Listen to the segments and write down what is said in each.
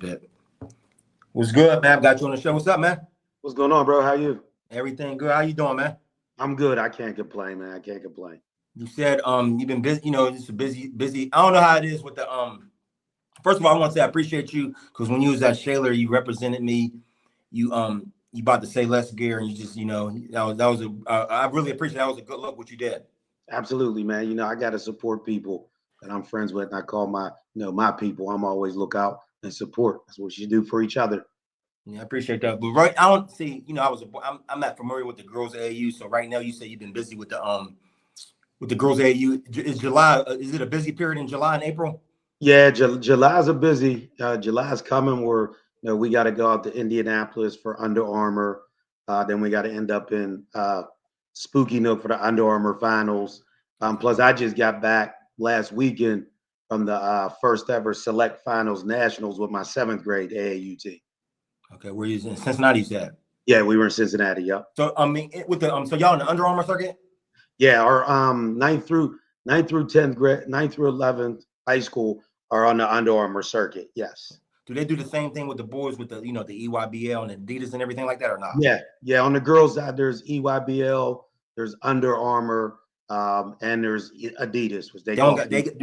Nesbitt. What's good, man? Got you on the show. What's up, man? What's going on, bro? How you? Everything good? How you doing, man? I'm good. I can't complain, man. I can't complain. You said you've been busy. You know, it's a busy. I don't know how it is with the First of all, I want to say I appreciate you because when you was at Shaler, you represented me. You about to say less gear, and you just that was a I really appreciate that was a good look what you did. Absolutely, man. I got to support people that I'm friends with, and I call my people. I'm always look out and support. That's what you do for each other. Yeah, I appreciate that. But right, I don't see. I'm not familiar with the girls AAU. So right now, you say you've been busy with the girls AAU. Is July? Is it a busy period in July and April? Yeah, July's a busy. July's coming. Where we got to go out to Indianapolis for Under Armour. Then we got to end up in Spooky Nook for the Under Armour finals. Plus, I just got back last weekend from the first ever Select Finals Nationals with my 7th grade AAU team. Okay, where you in Cincinnati? You said. Yeah, we were in Cincinnati. Yep. So with the so y'all in the Under Armour circuit? Yeah, our ninth through 10th grade, 9th through 11th high school are on the Under Armour circuit. Yes. Do they do the same thing with the boys with the the EYBL and Adidas and everything like that or not? Yeah. On the girls' side, there's EYBL, there's Under Armour, and there's Adidas, which do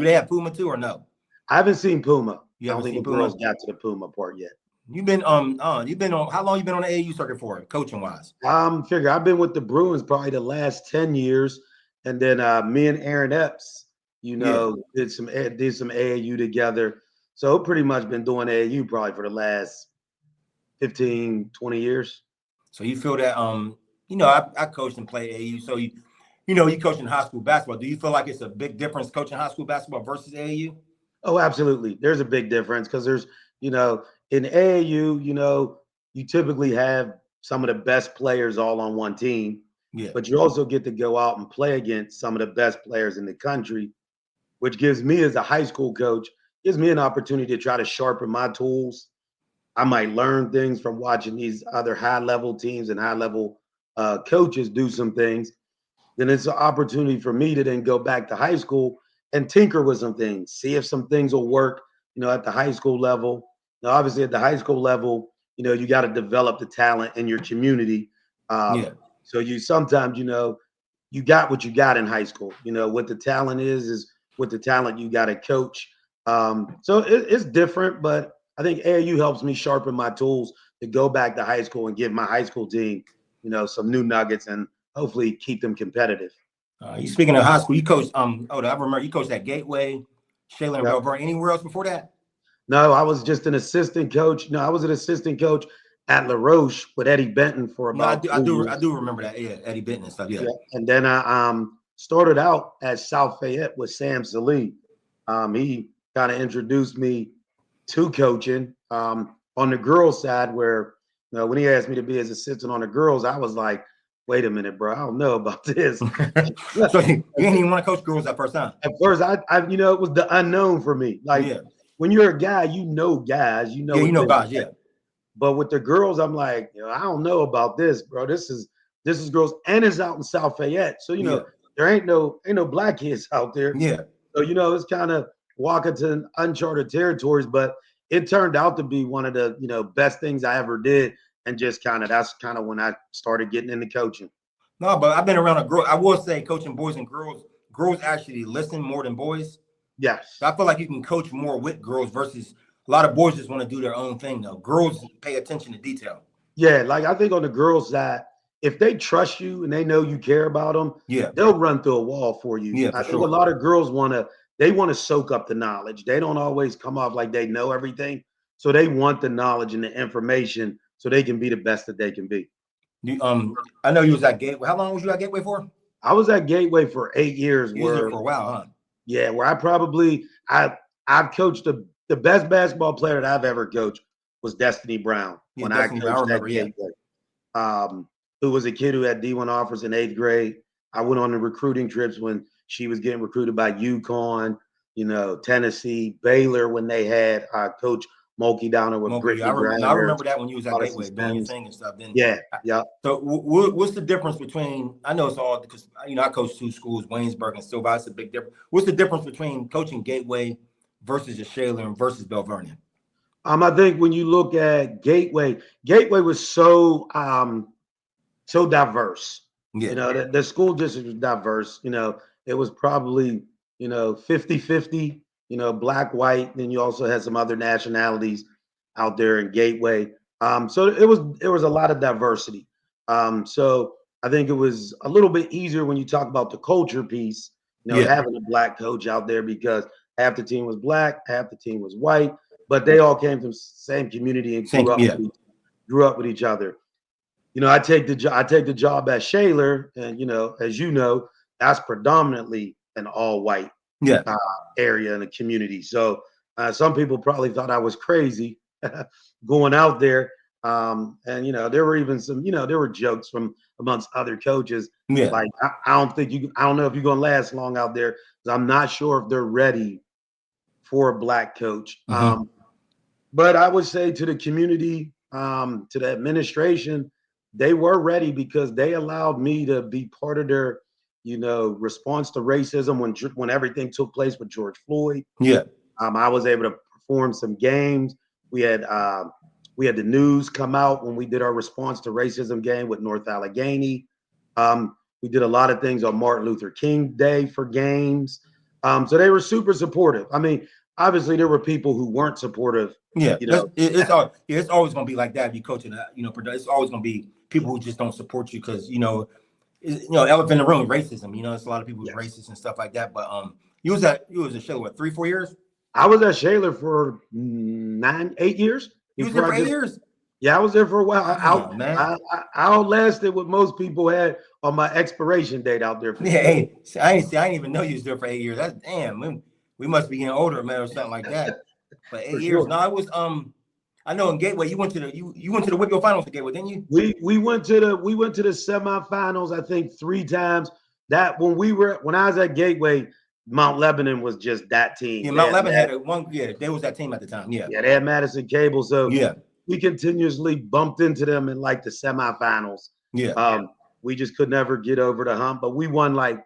they have Puma too or no? I haven't seen Puma. You I don't think the Puma? girls got to the Puma part yet. You've been on how long you been on the AAU circuit for, coaching wise? Figure I've been with the Bruins probably the last 10 years, and then me and Aaron Epps, did some AAU together. So pretty much been doing AAU probably for the last 15, 20 years. So you feel that I coached and played AAU. So you coach in high school basketball. Do you feel like it's a big difference coaching high school basketball versus AAU? Oh, absolutely. There's a big difference because there's, in AAU, you typically have some of the best players all on one team. Yeah. But you also get to go out and play against some of the best players in the country, which gives me as a high school coach, gives me an opportunity to try to sharpen my tools. I might learn things from watching these other high-level teams and high-level coaches do some things. Then it's an opportunity for me to then go back to high school and tinker with some things, see if some things will work, at the high school level. Now, obviously, at the high school level, you got to develop the talent in your community. So you sometimes, you got what you got in high school. What the talent is what the talent you got to coach. So it's different, but I think AAU helps me sharpen my tools to go back to high school and give my high school team, some new nuggets and hopefully keep them competitive. You speaking of high school, you coached. I remember you coached at Gateway, Shaler, and Belvoir. Anywhere else before that? No, I was just an assistant coach. No, I was an assistant coach at La Roche with Eddie Benton for about. I do remember that. Yeah, Eddie Benton and stuff. Yeah. And then I started out at South Fayette with Sam Salee. He kind of introduced me to coaching on the girls' side, where when he asked me to be his assistant on the girls, I was like, wait a minute, bro, I don't know about this. So you didn't even want to coach girls that first time? At first, I it was the unknown for me. Like when you're a guy, guys, guys, yeah. But with the girls, I'm like, I don't know about this, bro. This is girls, and it's out in South Fayette, so there ain't no black kids out there. Yeah. So it's kind of walking to uncharted territories, but it turned out to be one of the best things I ever did, and just that's kind of when I started getting into coaching. No, but I've been around a girl. I will say, coaching boys and girls. Girls actually listen more than boys. Yes. I feel like you can coach more with girls versus a lot of boys just want to do their own thing, though. Girls pay attention to detail. Yeah, like I think on the girls' side, if they trust you and they know you care about them, they'll run through a wall for you. Yeah, I think a lot of girls want to soak up the knowledge. They don't always come off like they know everything. So they want the knowledge and the information so they can be the best that they can be. I know you was at Gateway. How long was you at Gateway for? I was at Gateway for 8 years. You was there for a while, huh? Yeah, where I've coached the best basketball player that I've ever coached was Destiny Brown when I coached at Gateway. Who was a kid who had D1 offers in 8th grade. I went on the recruiting trips when she was getting recruited by UConn, Tennessee, Baylor when they had Coach Mulkey down there with Brittany Brown. I remember that when you was at Gateway doing your thing and stuff. Then yeah. So what's the difference between? I know it's all because I coached 2 schools, Waynesburg and Silver. It's a big difference. What's the difference between coaching Gateway versus Shaler and versus Belvernia? I think when you look at Gateway, Gateway was so diverse. Yeah. The school district was diverse. It was probably, 50-50, black, white. Then you also had some other nationalities out there in Gateway. So it was a lot of diversity. So I think it was a little bit easier when you talk about the culture piece, Yeah. having a black coach out there because half the team was black, half the team was white, but they all came from the same community and Same. Yeah. grew up with each other. I take the job at Shaler, and as you know, that's predominantly an all-white Yeah. uh, area in the community. So some people probably thought I was crazy going out there. And there were even some, there were jokes from amongst other coaches. Yeah. Like, I don't know if you're gonna last long out there because I'm not sure if they're ready for a black coach. Mm-hmm. But I would say to the community, to the administration, they were ready because they allowed me to be part of their, response to racism when everything took place with George Floyd. Yeah. I was able to perform some games. We had the news come out when we did our response to racism game with North Allegheny. We did a lot of things on Martin Luther King Day for games. So they were super supportive. I mean, obviously there were people who weren't supportive. Yeah. It's always gonna be like that if you coach it. It's always gonna be people who just don't support you because elephant in the room, racism. It's a lot of people who's racist and stuff like that. But you was at Shell what 3-4 years? I was at Shaler for 8 years. You was there for 8 years? Yeah, I was there for a while. I outlasted what most people had on my expiration date out there. Yeah, hey, I didn't even know you was there for 8 years. That's damn. We must be getting older, man, or something like that. But 8 years. Sure. No, I was I know in Gateway you went to the Whitfield Finals at Gateway, didn't you? We went to the semifinals, I think 3 times. That when I was at Gateway, Mount Lebanon was just that team. Yeah, Mount Lebanon had one. Yeah, they was that team at the time. Yeah. Yeah, they had Madison Cable. So yeah, we continuously bumped into them in like the semifinals. Yeah. We just could never get over the hump, but we won like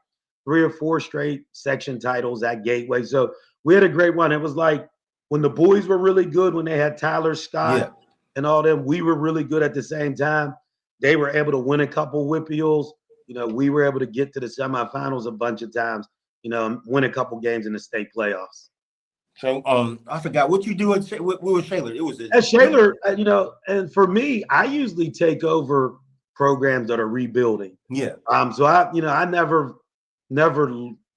3 or 4 straight section titles at Gateway. So we had a great run. It was like when the boys were really good, when they had Tyler Scott and all them, we were really good at the same time. They were able to win a couple Whippeals. We were able to get to the semifinals a bunch of times, and win a couple games in the state playoffs. So I forgot what you do at Shaler. It was at Shaler, and for me, I usually take over programs that are rebuilding. Yeah. So I never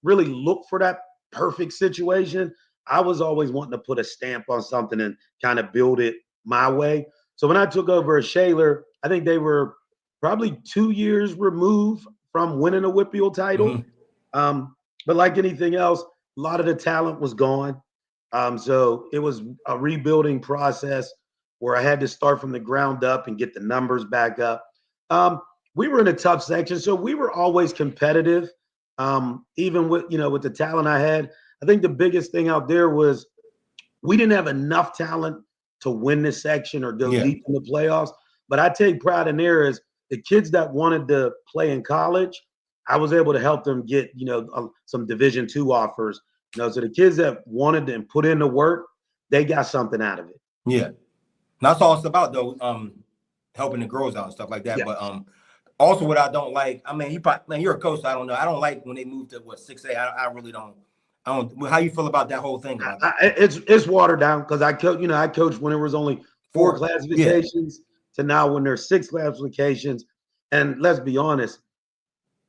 really look for that perfect situation. I was always wanting to put a stamp on something and kind of build it my way. So when I took over at Shaler, I think they were probably 2 years removed from winning a Whippeal title. Mm-hmm. But like anything else, a lot of the talent was gone. So it was a rebuilding process where I had to start from the ground up and get the numbers back up. We were in a tough section, so we were always competitive. Even with the talent I had, I think the biggest thing out there was we didn't have enough talent to win this section or go deep in the playoffs. But I take pride in there is the kids that wanted to play in college, I was able to help them get some Division II offers. So the kids that wanted to put in the work, they got something out of it. Yeah, that's all it's about though. Helping the girls out and stuff like that. Yeah. But also what I don't like, I mean, you're a coach. So I don't know. I don't like when they move to 6A. I really don't. I don't. How you feel about that whole thing? It's watered down because I coached when there was only 4 classifications to now when there's 6 classifications. And let's be honest,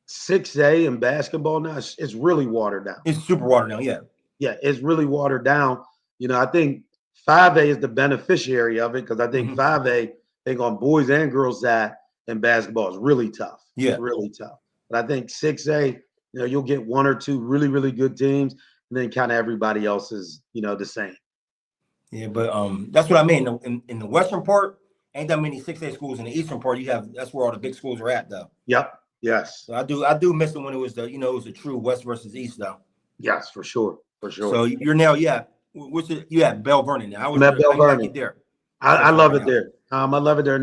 6A in basketball now it's really watered down. It's super watered down. Yeah. Yeah, it's really watered down. I think 5A is the beneficiary of it because I think 5A, think on boys and girls side in basketball is really tough. Yeah, really tough. But I think 6A, you'll get 1 or 2 really, really good teams, and then kind of everybody else is, the same. Yeah, but that's what I mean. In the western part, ain't that many 6A schools. In the eastern part, that's where all the big schools are at, though. Yep. Yes. So I do miss it when it was it was a true West versus East, though. Yes, for sure. So you're now, you at Bell Vernon now. I'm at Bell Vernon. There. I love it there. I love it there.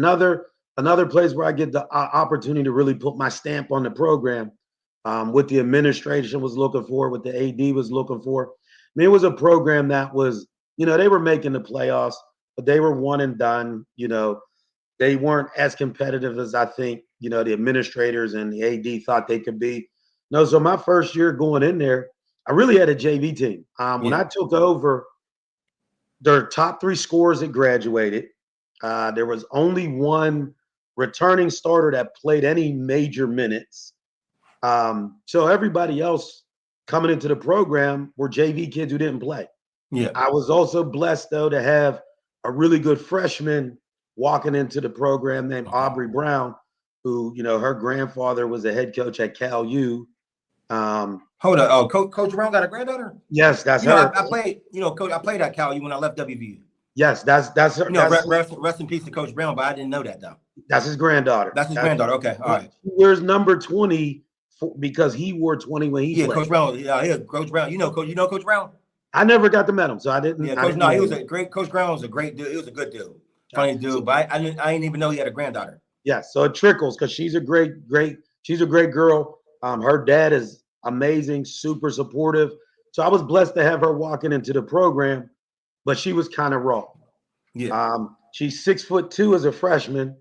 Another place where I get the opportunity to really put my stamp on the program, what the administration was looking for, what the AD was looking for. I mean, it was a program that was, they were making the playoffs. but they were one and done. They weren't as competitive as I think, the administrators and the AD thought they could be. No, so my first year going in there, I really had a JV team. When I took over, their top 3 scorers had graduated. There was only one returning starter that played any major minutes. So everybody else coming into the program were JV kids who didn't play. Yeah. I was also blessed, though, to have a really good freshman walking into the program named Aubrey Brown, who, her grandfather was a head coach at Cal U. Hold on. Oh, Coach Brown got a granddaughter? Yes, that's her. her. I played, Coach, I played at Cal U when I left WVU. Yes, that's her. Rest in peace to Coach Brown, but I didn't know that, though. That's his granddaughter. That's his granddaughter. Okay, all right. He wears number 20 because he wore 20 when he played. Coach Brown. Yeah, Coach Brown. Coach Brown? I never got to meet him, so I didn't. Yeah, Coach. No, he was a great. Coach Brown was a great dude. He was a good dude, funny dude. But I didn't even know he had a granddaughter. Yes, so it trickles because she's a great. She's a great girl. Her dad is amazing, super supportive. So I was blessed to have her walking into the program, but she was kind of raw. Yeah. She's 6'2" as a freshman,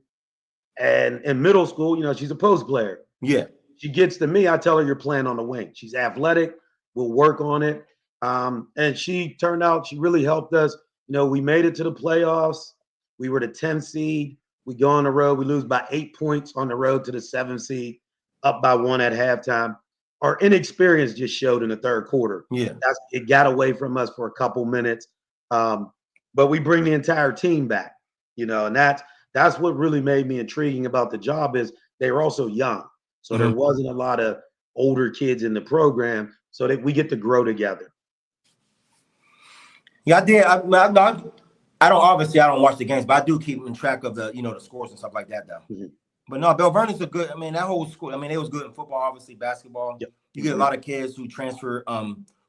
and in middle school, she's a post player. Yeah. She gets to me, I tell her you're playing on the wing. She's athletic. We'll work on it. And she turned out, she really helped us. We made it to the playoffs. We were the 10th seed. We go on the road. We lose by 8 points on the road to the 7th seed, up by 1 at halftime. Our inexperience just showed in the third quarter. Yeah. It got away from us for a couple minutes. But we bring the entire team back, and that's what really made me intriguing about the job is they were also young. So there wasn't a lot of older kids in the program so that we get to grow together. Yeah, I did. I don't watch the games, but I do keep in track of the, the scores and stuff like that, though. Mm-hmm. But no, Bell Vernon's a good. That whole school. It was good in football, obviously, basketball. Yep. You get a lot of kids who transfer,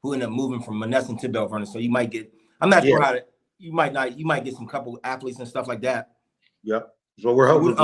who end up moving from Monessen to Bell Vernon. So you might get. I'm not sure how to. You might not. You might get some couple athletes and stuff like that. Yep. So we're hoping.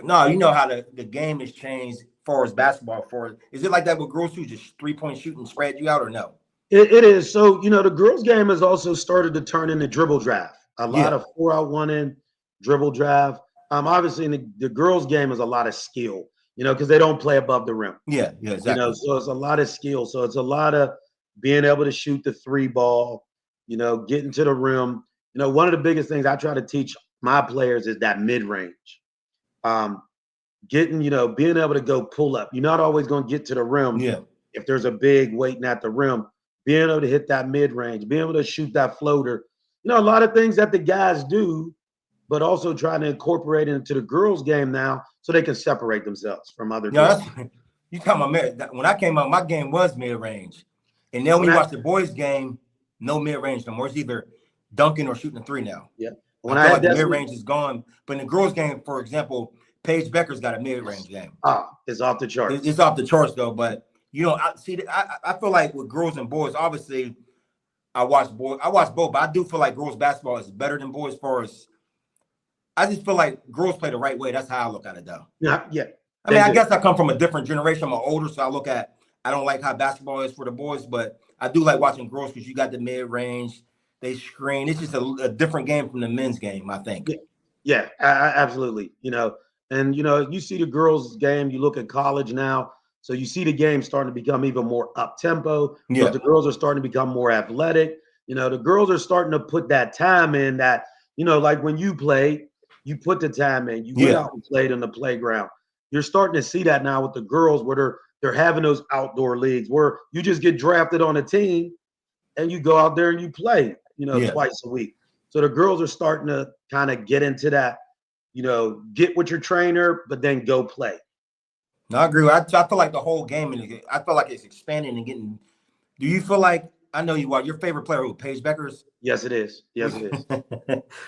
No, you know how the game has changed as far as basketball. Is it like that with girls who just 3-point shoot and spread you out, or no? It is. So, the girls' game has also started to turn into dribble draft. A lot of 4-out-1-in dribble draft. Obviously, in the girls' game is a lot of skill, because they don't play above the rim. Yeah, exactly. So it's a lot of skill. So it's a lot of being able to shoot the 3 ball, getting to the rim. One of the biggest things I try to teach my players is that mid-range. Being able to go pull up. You're not always going to get to the rim. Yeah. If there's a big waiting at the rim. Being able to hit that mid-range, being able to shoot that floater. A lot of things that the guys do, but also trying to incorporate it into the girls' game now so they can separate themselves from other girls. You talking about when I came out, my game was mid-range. And then when you watch the boys' game, no mid-range no more. It's either dunking or shooting a 3 now. Yeah. When I feel like the mid-range is gone. But in the girls' game, for example, Paige Becker's got a mid-range game. It's off the charts. It's off the charts, though, but I feel like with girls and boys, obviously, I watch both, but I do feel like girls basketball is better than boys. As far as I just feel like girls play the right way. That's how I look at it, though. Yeah. I guess I come from a different generation. I'm older, so I don't like how basketball is for the boys, but I do like watching girls because you got the mid range, they screen. It's just a different game from the men's game, I think. Yeah, absolutely. And you see the girls' game. You look at college now. So you see the game starting to become even more up-tempo. Yeah. The girls are starting to become more athletic. The girls are starting to put that time in that, like when you played, you put the time in. You went out and played in the playground. You're starting to see that now with the girls where they're having those outdoor leagues where you just get drafted on a team and you go out there and you play, twice a week. So the girls are starting to kind of get into that, get with your trainer, but then go play. No, I agree. I feel like the whole game, I feel like it's expanding and getting. Do you feel like I know you are your favorite player who Paige Becker's? Yes, it is. Yes, it is.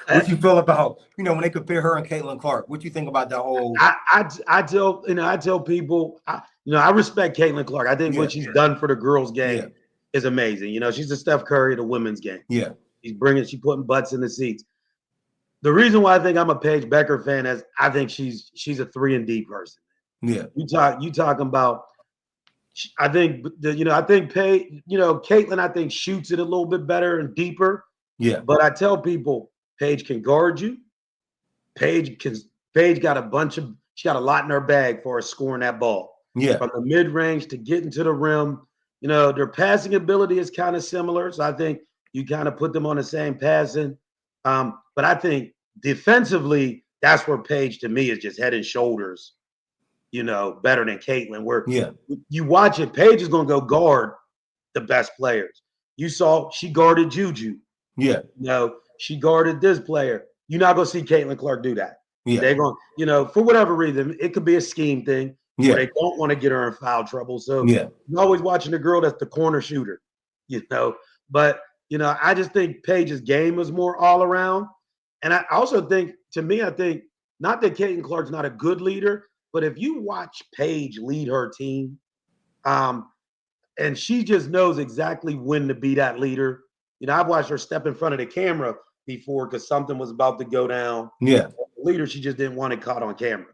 What you feel about when they compare her and Caitlin Clark? What you think about that whole? I tell people I respect Caitlin Clark. I think what she's done for the girls' game is amazing. She's the Steph Curry of the women's game. Yeah, she's putting butts in the seats. The reason why I think I'm a Paige Becker fan is I think she's a 3-and-D person. Yeah, you talking about. I think Caitlin, I think shoots it a little bit better and deeper. Yeah, but I tell people Paige can guard you. Paige got she got a lot in her bag for scoring that ball. Yeah. From the mid-range to getting to the rim. You know, their passing ability is kind of similar. So I think you kind of put them on the same passing. But I think defensively, that's where Paige to me is just head and shoulders, better than Caitlin. Where you watch it, Paige is going to go guard the best players. You saw she guarded Juju. Yeah. She guarded this player. You're not going to see Caitlin Clark do that. Yeah. They're going, for whatever reason, it could be a scheme thing. Yeah. They don't want to get her in foul trouble. So you're always watching the girl that's the corner shooter, But, I just think Paige's game is more all around. And I also think, I think not that Caitlin Clark's not a good leader, but if you watch Paige lead her team, and she just knows exactly when to be that leader. I've watched her step in front of the camera before because something was about to go down. Yeah. The leader, she just didn't want it caught on camera.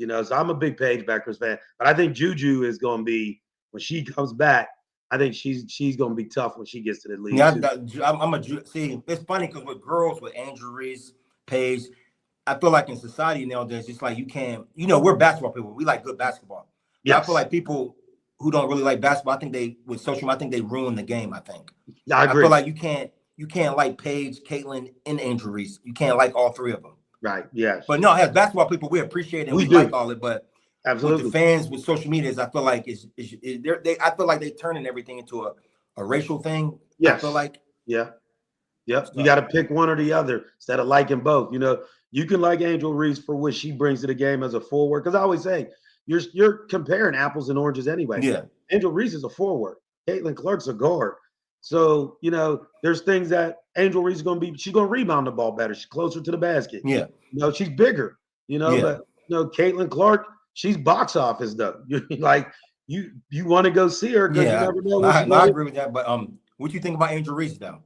So I'm a big Paige Beckers fan. But I think Juju is going to be, when she comes back, I think she's going to be tough when she gets to the league. Yeah, see, it's funny because with girls with injuries, Paige, I feel like in society nowadays, it's like you can't, we're basketball people. We like good basketball. Yes. I feel like people who don't really like basketball, I think they ruin the game, I think. Yeah, I agree. I feel like you can't like Paige, Caitlin, and injuries. You can't like all three of them. Right, yes. But no, as basketball people, we appreciate it and we like all it, but absolutely. With the fans, with social media, I feel like I feel like they're turning everything into a racial thing. Yes. I feel like. Yeah. Yep. You got to pick one or the other instead of liking both. You can like Angel Reese for what she brings to the game as a forward. Because I always say, you're comparing apples and oranges anyway. Yeah. Angel Reese is a forward. Caitlin Clark's a guard. So, there's things that Angel Reese is going to be, she's going to rebound the ball better. She's closer to the basket. Yeah. She's bigger, but, Caitlin Clark, she's box office though. Like, you want to go see her because you never know. I agree with that. But what do you think about Angel Reese though?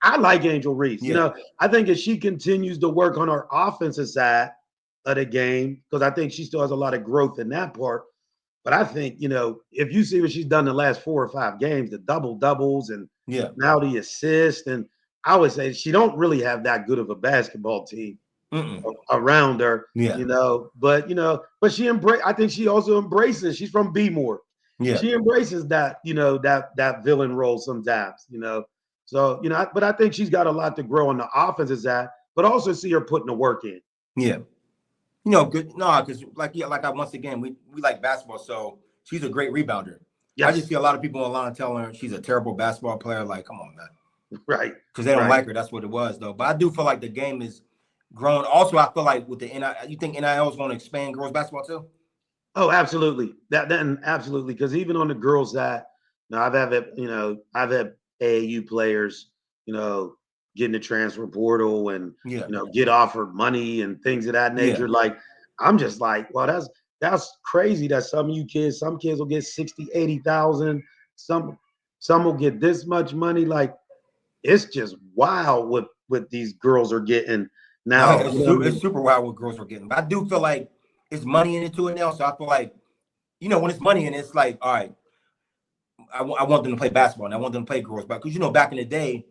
I like Angel Reese. Yeah. I think if she continues to work on her offensive side of the game, because I think she still has a lot of growth in that part. But I think, if you see what she's done the last 4 or 5 games, the doubles and now the assist, and I always say she don't really have that good of a basketball team around her, but I think she also embraces, she's from B-More. Yeah. She embraces that, that villain role sometimes, So, but I think she's got a lot to grow on the offensive side, but also see her putting the work in. Yeah. Good. No, because once again, we like basketball, so she's a great rebounder. Yes. I just see a lot of people online telling her she's a terrible basketball player. Like, come on, man. Right. Because they don't like her. That's what it was, though. But I do feel like the game is growing. Also, I feel like with the NIL, you think NIL is going to expand girls basketball too? Oh, absolutely. Absolutely. Because even on the girls' side, I've had AAU players, get in the transfer portal and get offered money and things of that nature. Yeah. Like, I'm just like, well, that's crazy that some kids will get 60, 80,000. Some will get this much money. Like, it's just wild what these girls are getting now. It's super wild what girls are getting. But I do feel like it's money in it to it now. So I feel like, when it's money in it, it's like, all right, I want them to play basketball and I want them to play girls basketball. Because, back in the day,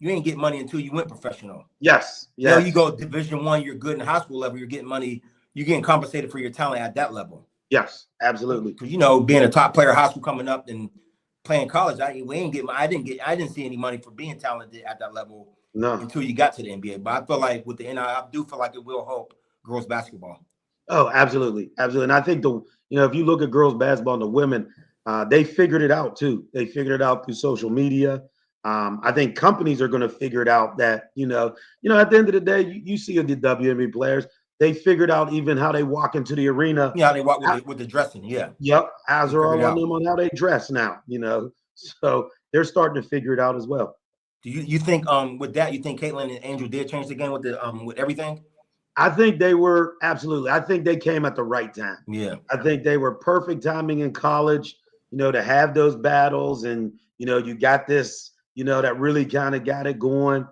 you ain't get money until you went professional. Yes. You go Division I, you're good in high school level, you're getting money, you're getting compensated for your talent at that level. Yes, absolutely. Because being a top player in high school coming up and playing college, I didn't see any money for being talented at that level until you got to the NBA. But I feel like with the NIL, I do feel like it will help girls basketball. Oh, absolutely. Absolutely. And I think if you look at girls basketball and the women, they figured it out too. They figured it out through social media. I think companies are going to figure it out that, at the end of the day, you see the WNBA players, they figured out even how they walk into the arena. Yeah, they walk with the dressing. Yeah. Yep. Eyes are all on them on how they dress now, so they're starting to figure it out as well. Do you think with that, you think Caitlin and Angel did change the game with the with everything? I think they were absolutely. I think they came at the right time. Yeah. I think they were perfect timing in college, to have those battles and, you got this, that really kind of got it going.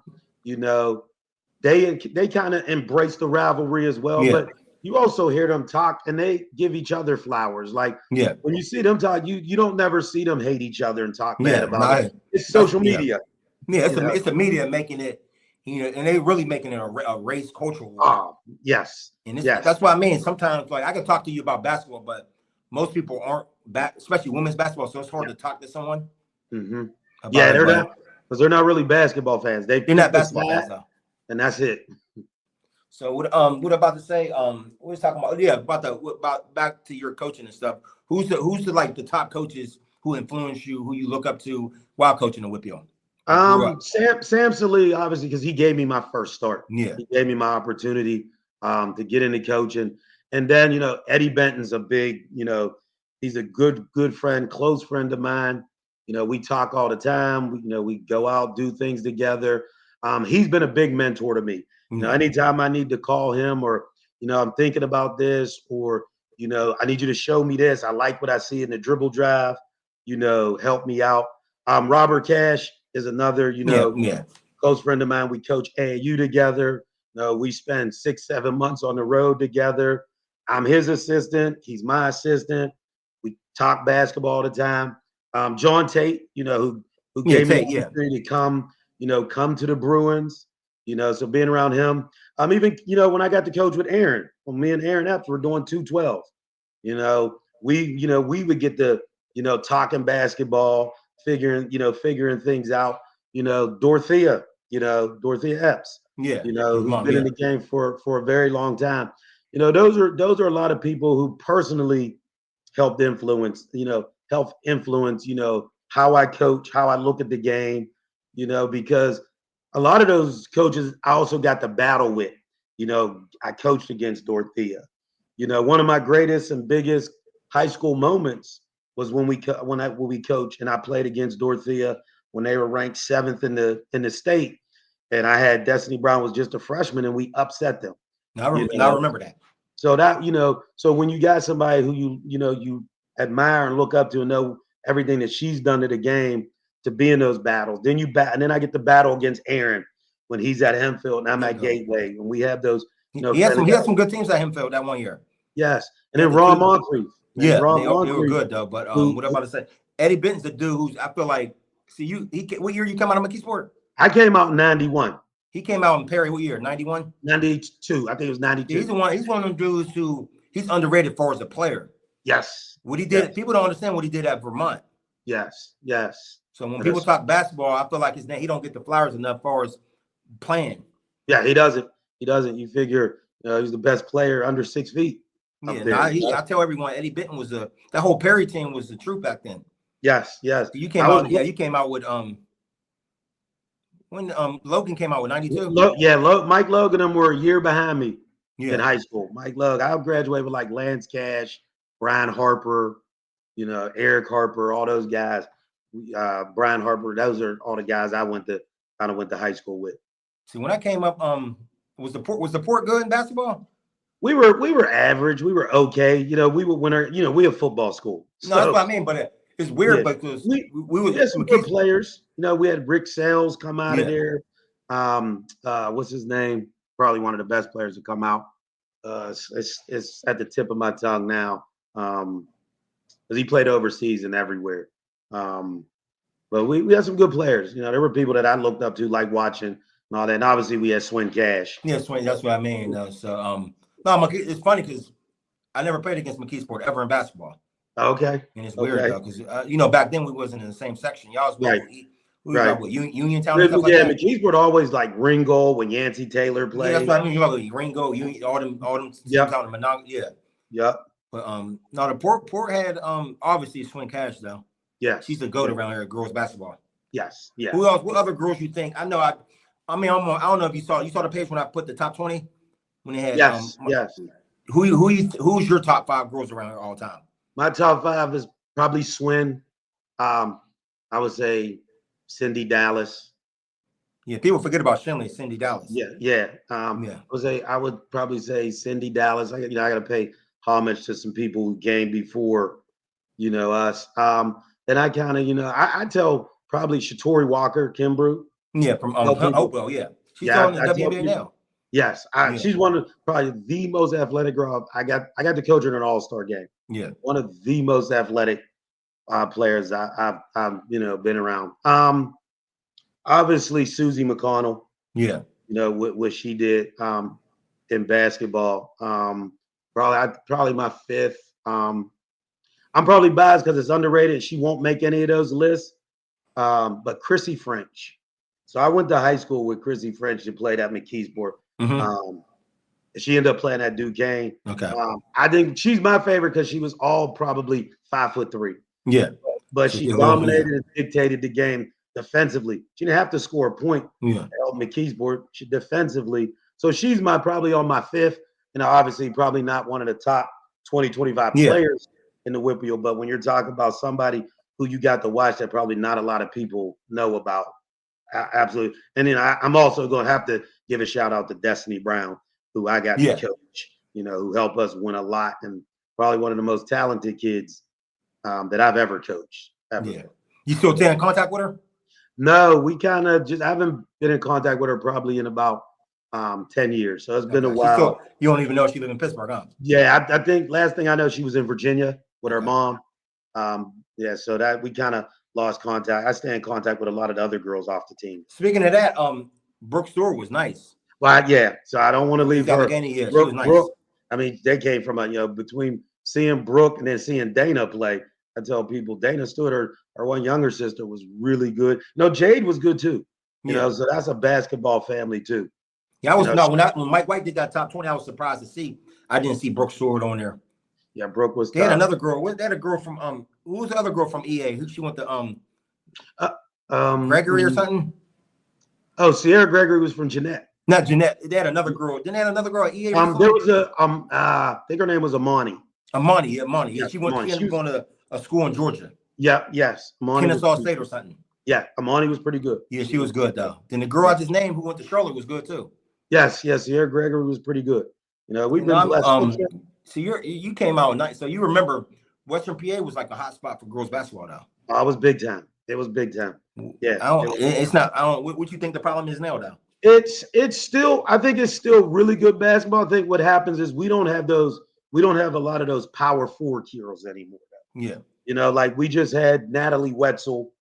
They kind of embrace the rivalry as well. Yeah. But you also hear them talk and they give each other flowers. Like when you see them talk, you don't never see them hate each other and talk bad about it. It's social media. Yeah, it's the media making it You know, and they really making it a race cultural war. Oh, yes. And Yes. that's what I mean. Sometimes, like, I can talk to you about basketball, but most people aren't especially women's basketball. So it's hard to talk to someone Mm-hmm. about Yeah, it. they're not, because they're not really basketball fans. They They're pick not the basketball fans, side, though. and that's it. So what I'm about to say, what was talking about? Yeah, about back to your coaching and stuff. Who's the like the top coaches who influence you, who you look up to while coaching the Whippeal? Grew up. Sam Salee, obviously, because he gave me my first start. Yeah. He gave me my opportunity to get into coaching. And then, Eddie Benton's a big, he's a good friend, close friend of mine. We talk all the time. We go out, do things together. He's been a big mentor to me. Anytime I need to call him or, I'm thinking about this or, I need you to show me this. I like what I see in the dribble drive, help me out. Robert Cash is another, close friend of mine. We coach AAU together. We spend 6-7 months on the road together. I'm his assistant. He's my assistant. We talk basketball all the time. John Tate, who gave me the opportunity to come to the Bruins. So being around him. Even when I got to coach with Aaron, when me and Aaron Epps were doing 212. We would get to talking basketball, figuring things out. Dorothea Epps, who's been in the game for a very long time. Those are a lot of people who personally help influence how I coach, how I look at the game, because a lot of those coaches I also got to battle with. I coached against Dorothea. One of my greatest and biggest high school moments was when we coached and I played against Dorothea when they were ranked 7th in the state, and I had Destiny Brown was just a freshman, and we upset them. I remember that. So so when you got somebody who you admire and look up to and know everything that she's done to the game to be in those battles, then and then I get the battle against Aaron when he's at Hempfield and I'm at Gateway, and we have those. He had some good teams at Hempfield that one year. Yes, and then Ron Moncrief. Yeah, they were good though. But what I'm about to say, Eddie Benton's the dude who's I feel like. See what year you come out of McKeesport? I came out in 91. He came out in Perry what year? 91? 92. I think it was 92. He's one of them dudes who he's underrated for as a player. Yes. What he did, people don't understand what he did at Vermont. Yes. So when people talk basketball, I feel like his name, he don't get the flowers enough for as playing. Yeah, he doesn't. You figure he's the best player under 6 feet. I tell everyone Eddie Benton was that whole Perry team was the truth back then. Yes. You came out with when Logan came out with 92. Mike Logan and them were a year behind me in high school. Mike Logan, I graduated with like Lance Cash, Brian Harper, Eric Harper, all those guys. Brian Harper, those are all the guys I went to high school with. See, when I came up, was the Port good in basketball? We were average. We were okay. We were winner. We a football school. So, no, that's what I mean. But it's weird because we had some good players. We had Rick Sales come out of there. What's his name? Probably one of the best players to come out. It's at the tip of my tongue now. Because he played overseas and everywhere. But we had some good players. There were people that I looked up to, like watching and all that. And obviously we had Swin Cash. Yeah, Swin. That's what I mean. No, it's funny because I never played against McKeesport ever in basketball. Okay. And it's weird though, because back then we wasn't in the same section. Y'all was Uniontown. Yeah, McKeesport always like Ringgold when Yancey Taylor played. Yeah, that's what I mean. Like Ringgold, all them teams out in Monongahela. Yeah. Yep. But no, the Port had obviously Swin Cash though. Yeah. She's the goat around here at girls basketball. Yes. Yeah. Who else? What other girls you think? I know. I don't know if you saw the page when I put the top 20 when they had. Yes. Who's your top 5 girls around here all time? My top 5 is probably Swin. I would say Cindy Dallas. Yeah, people forget about Cindy Dallas. Yeah. I would probably say Cindy Dallas. I got to pay homage to some people who came before, us. And I kind of, I tell probably Shatori Walker, Kimbrough. Yeah, from Hopewell. Yeah, she's on the WNBA now. Yes, she's one of probably the most athletic girl. I got to coach her in an all-star game. Yeah, one of the most athletic players I've been around. Obviously Susie McConnell. Yeah, what she did in basketball. Probably my fifth. I'm probably biased because it's underrated. She won't make any of those lists. But Chrissy French. So I went to high school with Chrissy French and played at McKeesport. She ended up playing at Duquesne. Okay. I think she's my favorite because she was all probably 5'3". Yeah. But she dominated and dictated the game defensively. She didn't have to score a point. Yeah. McKeesport, she defensively. So she's probably on my fifth. Obviously probably not one of the top 20, 25 players in the Whippeal. But when you're talking about somebody who you got to watch that probably not a lot of people know about, absolutely. And then I'm also going to have to give a shout out to Destiny Brown, who I got to coach, who helped us win a lot and probably one of the most talented kids that I've ever coached. Ever. Yeah. You still stay in contact with her? No, we kind of I haven't been in contact with her probably in about 10 years. So it's been a while. You don't even know she lives in Pittsburgh, huh? Yeah, I think last thing I know, she was in Virginia with her mom. So that we kind of lost contact. I stay in contact with a lot of the other girls off the team. Speaking of that, Brooke Stewart was nice. Well, yeah. So I don't want to leave her. She was nice. Brooke, I mean, they came from between seeing Brooke and then seeing Dana play. I tell people Dana Stewart, her one younger sister, was really good. Jade was good too. So that's a basketball family too. Yeah, when Mike White did that top 20, I was surprised to see. I didn't see Brooke Stewart on there. Yeah, Brooke was. They had another girl. They had a girl from who was the other girl from EA? Who she went to Gregory or something? Oh, Sierra Gregory was from Jeanette. Not Jeanette. They had another girl. Didn't they have another girl at EA? There was I think her name was Amani. Amani. Yeah, she ended up going to a school in Georgia. Yeah, yes. Kennesaw State or something. Yeah, Amani was pretty good. Yeah, she was good though. Then the girl I just named who went to Charlotte was good too. Yes, Sierra Gregory was pretty good. We've been blessed. So you came out nice. So you remember Western PA was like a hot spot for girls basketball though. Oh, it was big time. It was big time. Yeah. It's not. What you think the problem is now though? It's still. I think it's still really good basketball. I think what happens is we don't have a lot of those power forward heroes anymore. Yeah. Like we just had Natalie Wetzel,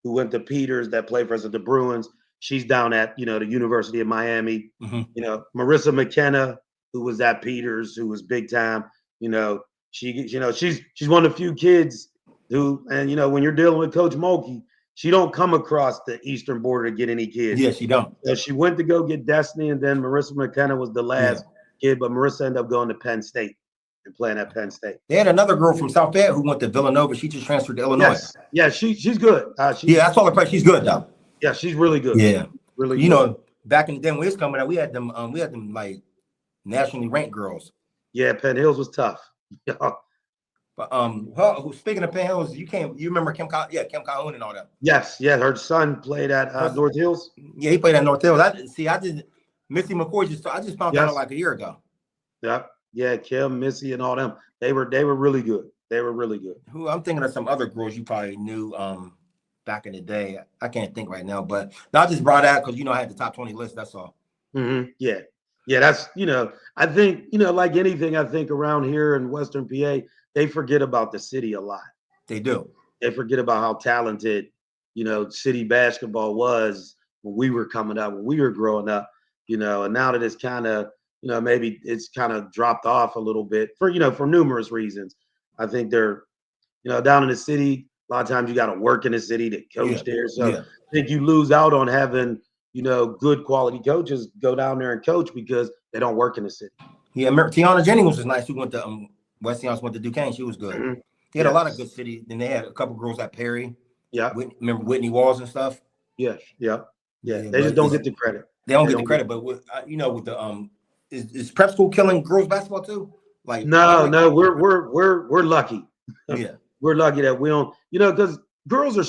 who went to Peters, that played for us at the Bruins. She's down at the University of Miami. Marissa McKenna, who was at Peters, who was big time. She's one of the few kids who, and when you're dealing with Coach Mulkey, she don't come across the eastern border to get any kids. Yeah, she don't. So she went to go get Destiny, and then Marissa McKenna was the last kid, but Marissa ended up going to Penn State and playing at Penn State. They had another girl from South Bend who went to Villanova. She just transferred to Illinois. Yes. Yeah, she's good. I saw her play. She's good though. Yeah, she's really good. Yeah, really. Good. Back in the day when we was coming out, we had them like nationally ranked girls. Yeah, Penn Hills was tough. But speaking of Penn Hills, you remember Kim Calhoun and all that. Yes, her son played at North Hills. Yeah, he played at North Hills. Missy McCoy I just found out like a year ago. Yeah, Kim, Missy, and all them. They were really good. They were really good. Who I'm thinking of some other girls you probably knew back in the day. I can't think right now, but I just brought out because I had the top 20 list. That's all. Mm-hmm. Yeah. That's I think like anything. I think around here in Western PA, they forget about the city a lot. They do. They forget about how talented city basketball was when we were coming up, when we were growing up. And now that it's kind of maybe it's kind of dropped off a little bit for numerous reasons. I think they're down in the city. A lot of times you got to work in the city to coach there. So I think you lose out on having, good quality coaches go down there and coach because they don't work in the city. Yeah, Tiana Jennings was nice. Who went to West Youngs, went to Duquesne. She was good. Mm-hmm. They had a lot of good cities. Then they had a couple girls at Perry. Yeah. Remember Whitney Walls and stuff? Yes. Yeah. They just don't get the credit. They don't get the credit. But with the is prep school killing girls basketball too? Like no, we're lucky. Yeah. We're lucky that we don't, because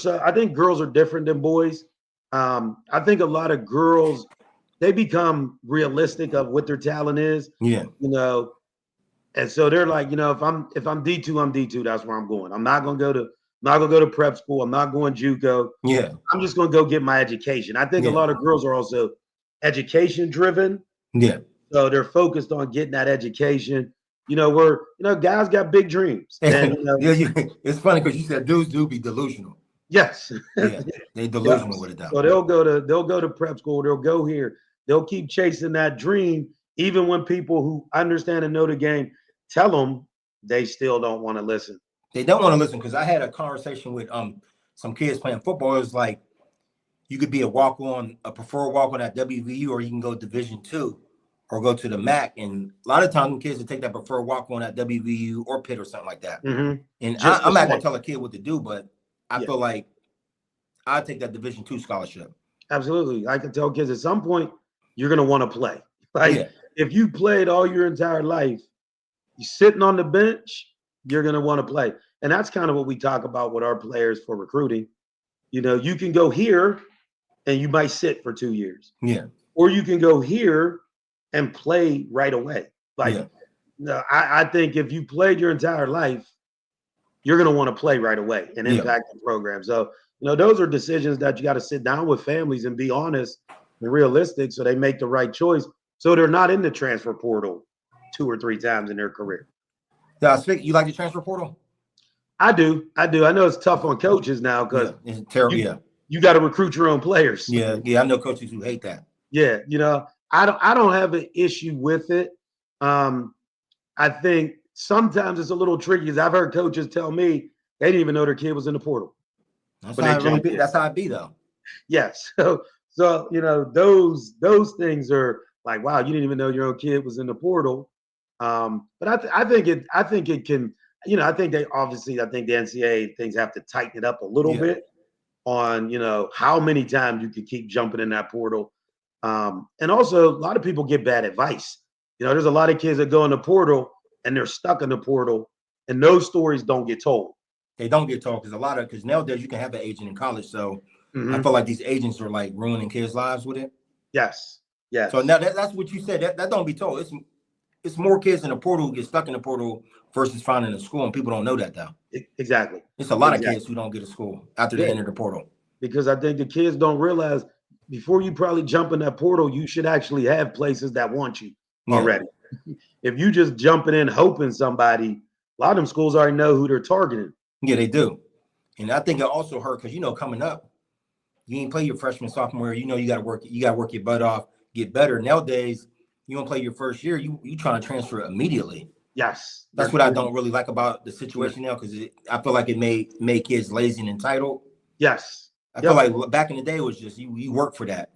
I think girls are different than boys. I think a lot of girls, they become realistic of what their talent is. Yeah. And so they're like, if I'm D2, I'm D2. That's where I'm going. I'm not gonna go to prep school. I'm not going JUCO. Yeah. I'm just gonna go get my education. I think a lot of girls are also education driven. Yeah. So they're focused on getting that education. Guys got big dreams. And, it's funny because you said dudes do be delusional. Yes. Yeah, they delusional with it though. So they'll go to prep school. They'll go here. they'll keep chasing that dream, even when people who understand and know the game tell them they still don't want to listen. They don't want to listen because I had a conversation with some kids playing football. It's like you could be a walk on, a preferred walk on at WVU, or you can go Division II or go to the MAC. And a lot of times, kids will take that preferred walk on at WVU or Pitt or something like that. Mm-hmm. And I'm not gonna tell a kid what to do, but I feel like I take that Division II scholarship. Absolutely, I can tell kids at some point you're gonna want to play. Like if you played all your entire life, you're sitting on the bench, you're gonna want to play. And that's kind of what we talk about with our players for recruiting. You know, you can go here and you might sit for 2 years. Yeah. Or you can go here and play right away. Like, no, I think if you played your entire life, you're going to want to play right away and impact the program. So, you know, those are decisions that you got to sit down with families and be honest and realistic so they make the right choice. So they're not in the transfer portal 2 or 3 times in their career. You like the transfer portal? I do. I know it's tough on coaches now because it's terrible. You got to recruit your own players. Yeah. I know coaches who hate that. Yeah, you know, I don't have an issue with it. I think sometimes it's a little tricky because I've heard coaches tell me they didn't even know their kid was in the portal. That's how it be though. Yes. So you know, those things are like, wow, you didn't even know your own kid was in the portal. But I think it can, you know, I think the NCAA things have to tighten it up a little bit on, you know, how many times you can keep jumping in that portal. And also a lot of people get bad advice. You know, there's a lot of kids that go in the portal and they're stuck in the portal, and those stories don't get told. They don't get told because nowadays you can have an agent in college. So I feel like these agents are like ruining kids' lives with it. Yes. So now that's what you said. That don't be told. It's more kids in the portal who get stuck in the portal versus finding a school, and people don't know that though. Exactly. It's a lot of kids who don't get a school after they enter the portal. Because I think the kids don't realize before you probably jump in that portal, you should actually have places that want you already. If you just jumping in hoping somebody, a lot of them schools already know who they're targeting. Yeah, they do. And I think it also hurt because, you know, coming up, you ain't play your freshman, sophomore year. You know, you got to work your butt off, get better. Nowadays, you don't play your first year. You trying to transfer immediately. Yes. That's what I don't really like about the situation now because I feel like it made kids lazy and entitled. Yes. I feel like back in the day it was just you work for that.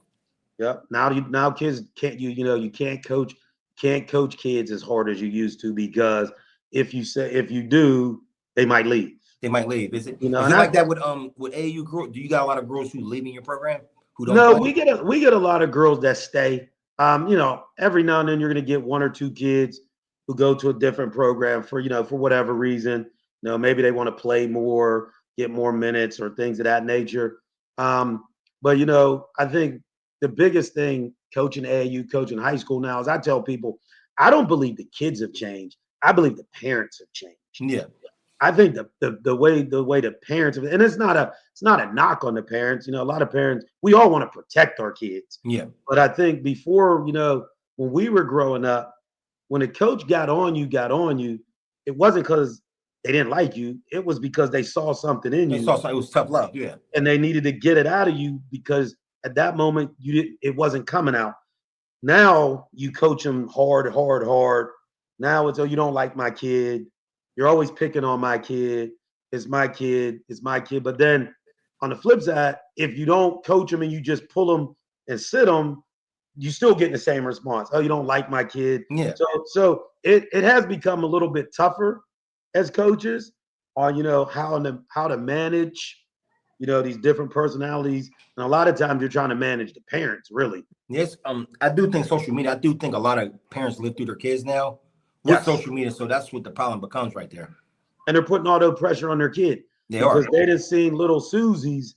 Yeah. Now kids can't you can't coach kids as hard as you used to because if you do, they might leave. They might leave. Is it is it like that with AAU girls? Do you got a lot of girls who leaving your program who don't? No, we get a lot of girls that stay. You know, every now and then you're gonna get 1 or 2 kids who go to a different program for whatever reason. You know, maybe they want to play more, get more minutes or things of that nature. But you know, I think the biggest thing coaching AAU, coaching high school now is I tell people, I don't believe the kids have changed. I believe the parents have changed. Yeah. I think the way the parents, and it's not a knock on the parents. You know, a lot of parents, we all want to protect our kids. Yeah. But I think before, you know, when we were growing up, when a coach got on you, it wasn't because they didn't like you. It was because they saw something in you. They saw something. It was tough love. Yeah. And they needed to get it out of you because at that moment it wasn't coming out. Now you coach them hard. Now it's, oh, you don't like my kid. You're always picking on my kid. It's my kid. But then on the flip side, if you don't coach them and you just pull them and sit them, you still getting the same response. Oh, you don't like my kid. Yeah. So it has become a little bit tougher as coaches on, you know, how to manage, you know, these different personalities. And a lot of times you're trying to manage the parents, really. Yes. I do think social media, I do think a lot of parents live through their kids now with social media. So that's what the problem becomes right there. And they're putting all the pressure on their kid. Because they just seen little Susie's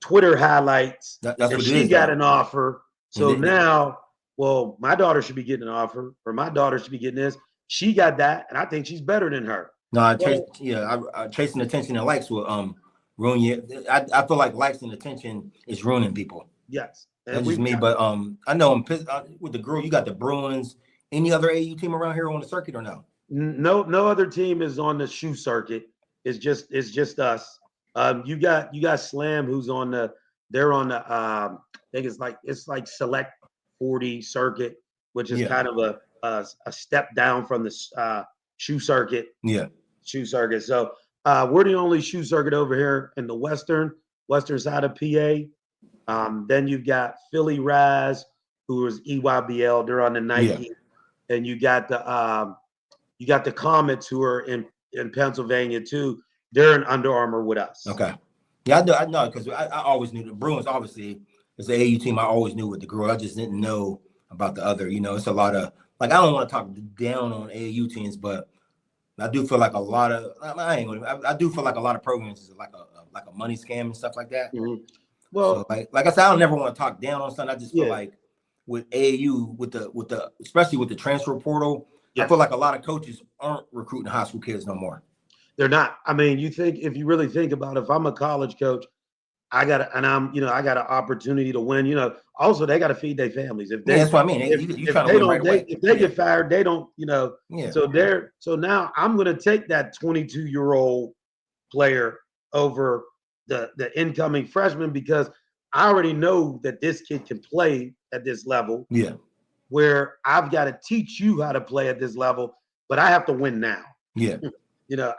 Twitter highlights. That's what she got an offer. So now, well, my daughter should be getting an offer, or my daughter should be getting this. She got that, and I think she's better than her. No, chasing attention and likes will ruin you. I feel like likes and attention is ruining people. Yes, that's just me. But I know with the girl, you got the Bruins. Any other AU team around here on the circuit or no? No other team is on the shoe circuit. It's just us. You got Slam, who's on the. They're on the. I think it's like select 40 circuit, which is Yeah. kind of a step down from the shoe circuit. Yeah. Shoe circuit. So we're the only shoe circuit over here in the western side of PA. Then you've got Philly Rise, who is EYBL. They're on the Nike, and you got the Comets, who are in Pennsylvania too. They're in Under Armour with us. Okay. Yeah, I know because I always knew the Bruins. Obviously, as the AAU team, I always knew with the girl. I just didn't know about the other. It's a lot of like I don't want to talk down on AAU teams, but I do feel like a lot of I do feel like a lot of programs is like a money scam and stuff like that. Mm-hmm. Well, so like I said, I don't never want to talk down on something. I just feel like with AAU, with the especially with the transfer portal, I feel like a lot of coaches aren't recruiting high school kids no more. They're not. I mean, if you really think about it, if I'm a college coach, I got an opportunity to win. Also they got to feed their families. If they, that's what I mean. If they get fired, they don't. Yeah. So now I'm going to take that 22-year-old player over the incoming freshman because I already know that this kid can play at this level. Yeah. Where I've got to teach you how to play at this level, but I have to win now. Yeah.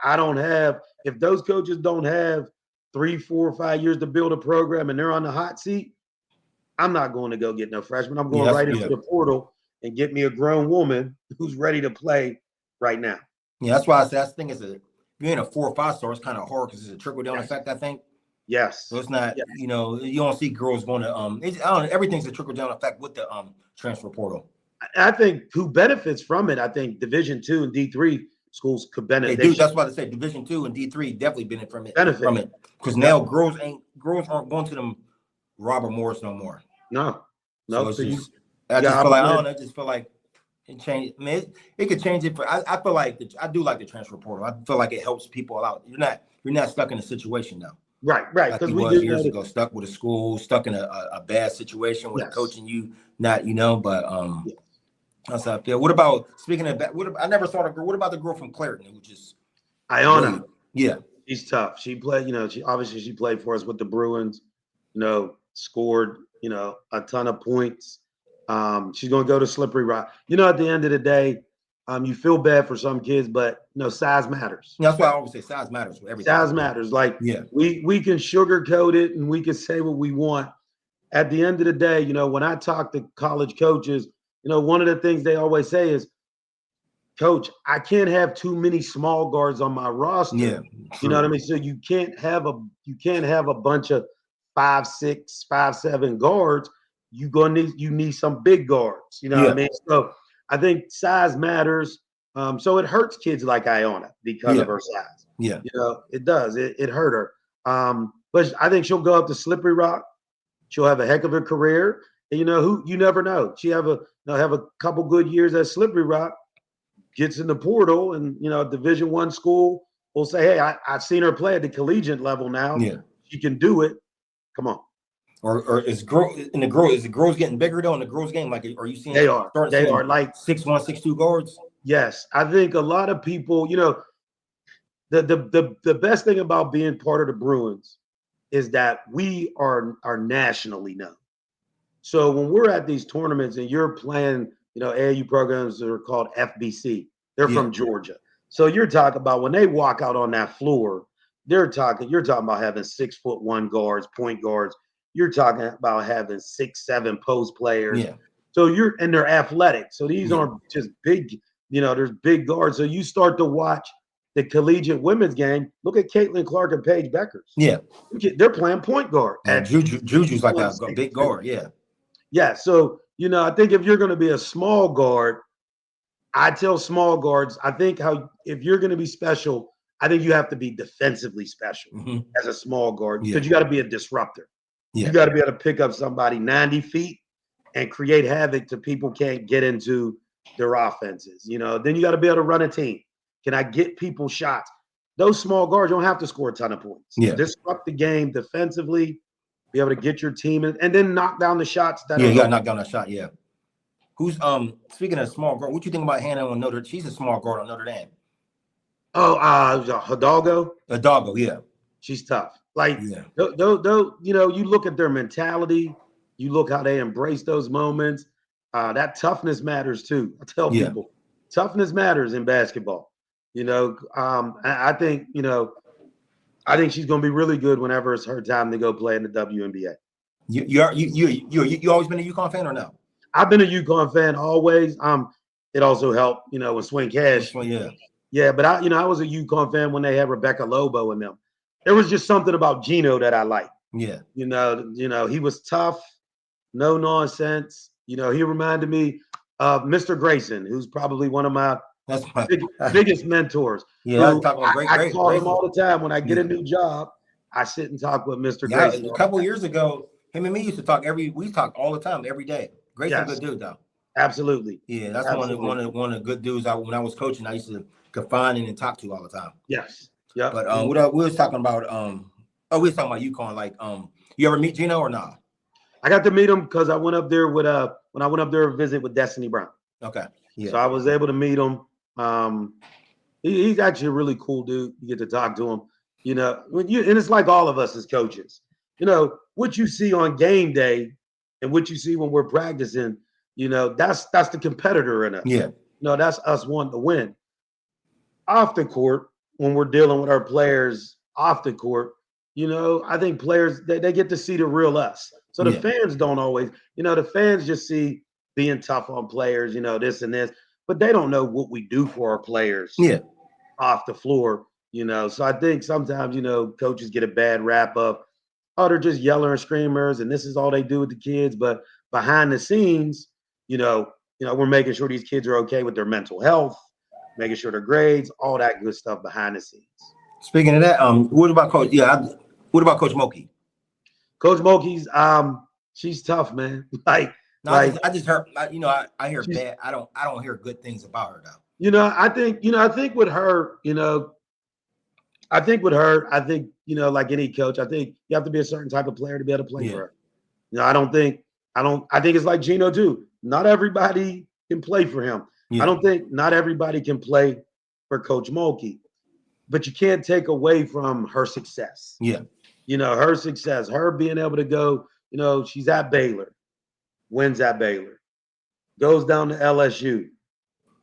I don't have, if those coaches don't have 3, 4, 5 years to build a program and they're on the hot seat, I'm not going to go get no freshman. I'm going right into the portal and get me a grown woman who's ready to play right now. Yeah, that's why I said I think if you ain't a 4 or 5 star, it's kind of hard because it's a trickle down effect, I think. Yes. So it's not, you don't see girls going to everything's a trickle down effect with the transfer portal. I think who benefits from it, I think Division II and D3 schools could benefit. They do. That's why I say Division II and D3 definitely benefit from it. Because now girls aren't going to them Robert Morris no more. No. So it's just, I just feel like it changed. I mean, it could change it. I feel like I do like the transfer portal. I feel like it helps people out. You're not stuck in a situation now. Right. Because we was years ago, stuck with a school, stuck in a bad situation with coaching you, but that's how I feel. What about speaking of that? I never saw the girl. What about the girl from Clairton, which is Iona? Yeah, she's tough. She played. She played for us with the Bruins. Scored. A ton of points. She's gonna go to Slippery Rock. At the end of the day, you feel bad for some kids, but size matters. That's why I always say size matters with everything. Size matters. Like we can sugarcoat it and we can say what we want. At the end of the day, when I talk to college coaches, one of the things they always say is, Coach, I can't have too many small guards on my roster. Yeah, you know what I mean. So you can't have a bunch of 5'6", 5'7" guards. You need some big guards. You know what I mean. So I think size matters. So it hurts kids like Iona because of her size. Yeah, it does. It hurt her. But I think she'll go up to Slippery Rock. She'll have a heck of a career. And you never know. She have a couple good years at Slippery Rock, gets in the portal, and Division I school will say, "Hey, I've seen her play at the collegiate level now. Yeah, she can do it. Come on." Or is the girls getting bigger though in the girls game? Like, are you seeing they are like 6'1", 6'2" guards? Yes, I think a lot of people. The best thing about being part of the Bruins is that we are nationally known. So when we're at these tournaments and you're playing, AAU programs that are called FBC, they're from Georgia. So you're talking about when they walk out on that floor, you're talking about having 6'1" guards, point guards. You're talking about having 6'7" post players. Yeah. So they're athletic. So these aren't just big, there's big guards. So you start to watch the collegiate women's game. Look at Caitlin Clark and Paige Beckers. Yeah. They're playing point guard. And Juju's like a big guard. Yeah. Yeah. So, I think if you're going to be a small guard, I tell small guards, I think if you're going to be special, I think you have to be defensively special as a small guard because you got to be a disruptor. Yeah. You got to be able to pick up somebody 90 feet and create havoc so people can't get into their offenses. Then you got to be able to run a team. Can I get people shots? Those small guards don't have to score a ton of points. Yeah. Disrupt the game defensively, be able to get your team and then knock down the shots. You got to knock down that shot. Yeah. Who's speaking of small guard? What you think about Hannah on Notre? She's a small guard on Notre Dame. Oh, Hidalgo. Hidalgo, yeah. She's tough. Like, you look at their mentality. You look how they embrace those moments. that toughness matters too. I tell Yeah. people, toughness matters in basketball. I think I think she's going to be really good whenever it's her time to go play in the WNBA. You always been a UConn fan or no? I've been a UConn fan always. It also helped, with Swing Cash. Yeah. Yeah, but I was a UConn fan when they had Rebecca Lobo in them. There was just something about Gino that I liked. Yeah. He was tough, no nonsense. He reminded me of Mr. Grayson, who's probably one of my biggest mentors. Yeah, I talk about I call him all the time when I get a new job. I sit and talk with Mr. Grayson. A couple years ago, him and me used to talk we talk all the time, every day. Grayson, good dude though. Absolutely. Yeah, that's one of the good dudes. When I was coaching, I used to confine and talk to all the time. Yes. Yeah. But we was talking about we was talking about UConn. Like you ever meet Gino or not? I got to meet him because I went up there with when I went up there to visit with Destiny Brown. Okay. Yeah. So I was able to meet him. He's actually a really cool dude. You get to talk to him. And it's like all of us as coaches. What you see on game day and what you see when we're practicing. That's the competitor in us. Yeah. That's us wanting to win. Off the court, when we're dealing with our players off the court, I think players they get to see the real us. So the fans don't always, the fans just see being tough on players, this and this, but they don't know what we do for our players off the floor, So I think sometimes, coaches get a bad rap of, oh, they're just yeller and screamers and this is all they do with the kids. But behind the scenes, we're making sure these kids are okay with their mental health, making sure their grades, all that good stuff behind the scenes. Speaking of that, what about Coach? Yeah, what about Coach Moki? Coach Moki's, she's tough, man. I just heard, I hear bad. I don't hear good things about her though. I think with her, like any coach, I think you have to be a certain type of player to be able to play for her. I think it's like Gino too. Not everybody can play for him. Yeah. I don't think not everybody can play for Coach Mulkey, but you can't take away from her success. Yeah. Her success, her being able to go, she's at Baylor, wins at Baylor, goes down to LSU,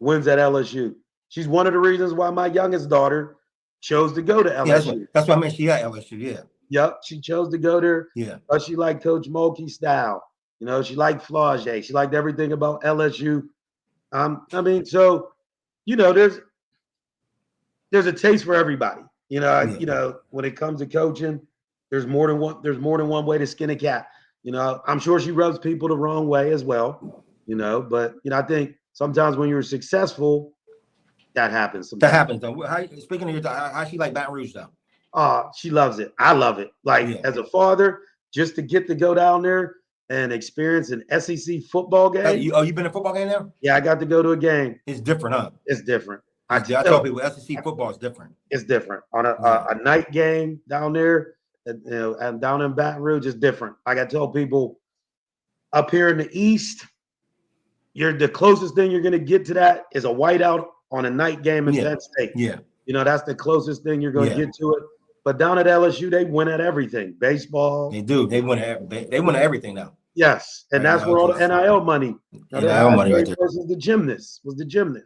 wins at LSU. She's one of the reasons why my youngest daughter chose to go to LSU. Yeah, that's what I meant. She at LSU, yeah. Yep, she chose to go there. Yeah. She liked Coach Mulkey's style. She liked Flaugier. She liked everything about LSU. There's a taste for everybody. When it comes to coaching, there's more than one way to skin a cat. I'm sure she rubs people the wrong way as well. But I think sometimes when you're successful, that happens. Sometimes. That happens though. Speaking of how she like Baton Rouge though? She loves it. I love it. As a father, just to get to go down there and experience an SEC football game. You been to a football game now? Yeah, I got to go to a game. It's different, huh? It's different. I tell people SEC football is different. It's different. On a night game down there, and down in Baton Rouge is different. Like I tell people, up here in the East, the closest thing you're going to get to that is a whiteout on a night game in Penn State. Yeah. That's the closest thing you're going to get to it. But down at LSU, they win at everything. Baseball. They do. They win at everything now. Yes. And that's where all the NIL money. NIL money right there. Was the gymnast.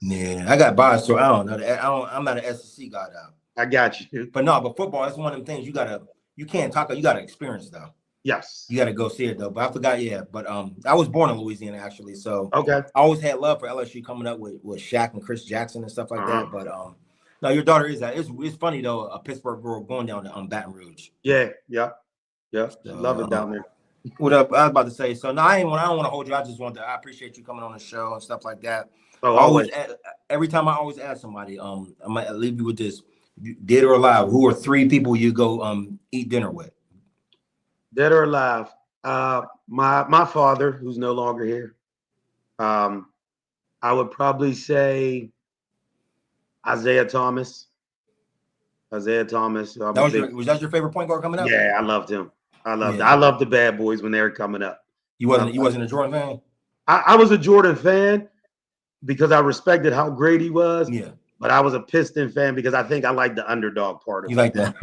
Yeah. I got biased, so I don't know. I'm not an SEC guy though. I got you. But football, that's one of them things you can't talk. You got to experience though. Yes. You got to go see it though. But I forgot. Yeah. But I was born in Louisiana actually, so okay. I always had love for LSU coming up with Shaq and Chris Jackson and stuff like that. But no, your daughter is that. It's funny though. A Pittsburgh girl going down to Baton Rouge. Yeah. Love it down there. What up? I was about to say. So no, I don't want to hold you. I appreciate you coming on the show and stuff like that. Oh, always. Every time I always ask somebody, I might leave you with this: dead or alive, who are 3 people you go eat dinner with? Dead or alive? My father, who's no longer here. I would probably say Isaiah Thomas. Was that your favorite point guard coming up? Yeah, I loved him. I loved the bad boys when they were coming up. You wasn't a Jordan fan? I was a Jordan fan because I respected how great he was. Yeah. But I was a Piston fan because I think I like the underdog part of it. You like that?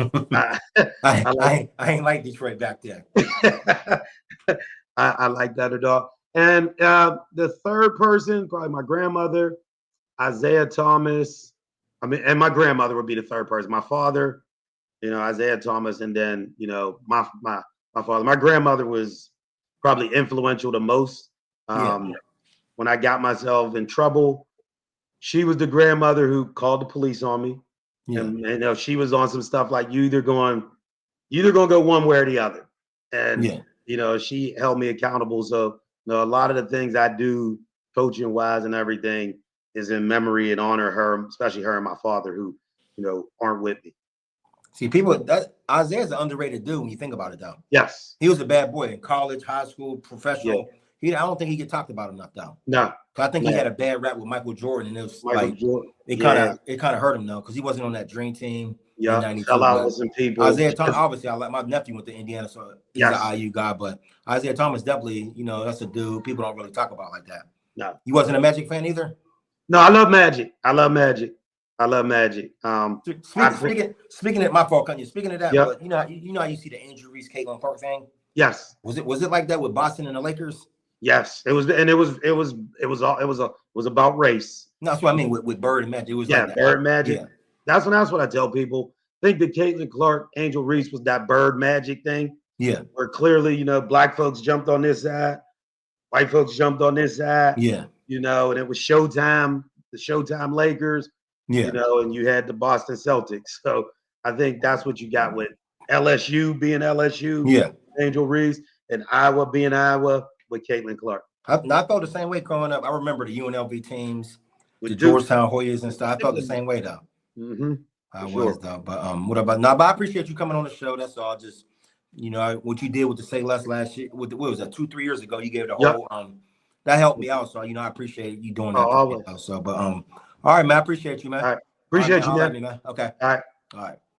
I ain't like Detroit back then. I like the underdog. And the third person, probably my grandmother, Isaiah Thomas. I mean, and my grandmother would be the third person. My father, Isaiah Thomas, and then my father. My grandmother was probably influential the most. When I got myself in trouble, she was the grandmother who called the police on me. Yeah. And she was on some stuff like you either gonna go one way or the other. And she held me accountable. So a lot of the things I do coaching wise and everything is in memory and honor her, especially her and my father who, aren't with me. See, Isaiah's an underrated dude when you think about it, though. Yes. He was a bad boy in college, high school, professional. I don't think he get talked about enough, though. No. I think he had a bad rap with Michael Jordan, and it was Jordan. It kind of hurt him though, because he wasn't on that dream team in '92. Fell out with some people. Isaiah Thomas, obviously, my nephew went to Indiana, so he's an IU guy. But Isaiah Thomas definitely, that's a dude people don't really talk about like that. No, you wasn't a Magic fan either. No, I love Magic. Speaking of my fault, speaking of that, but you know how you see the Angel Reese, Caitlin Clark thing. Yes. Was it like that with Boston and the Lakers? Yes, it was, and it was about race. No, that's what I mean with Bird and Magic. It was like that. Bird Magic. Yeah. That's what I tell people. I think that Caitlin Clark, Angel Reese was that Bird Magic thing. Yeah. Where clearly, black folks jumped on this side, white folks jumped on this side. Yeah. And it was Showtime, the Showtime Lakers. Yeah. And you had the Boston Celtics. So I think that's what you got with LSU being LSU. Yeah. Angel Reese, and Iowa being Iowa with Caitlin Clark. I felt the same way growing up. I remember the UNLV teams, the Georgetown Hoyas and stuff. I felt the same way though. Mm-hmm. Though. But what about now? But I appreciate you coming on the show. That's all. Just what you did with the Say Less last year. What was that? 2-3 years ago? You gave it a whole. That helped me out. So I appreciate you doing that. Always. So, but all right, man. I appreciate you, man. All right. Appreciate you, man. Man. Okay. All right. All right.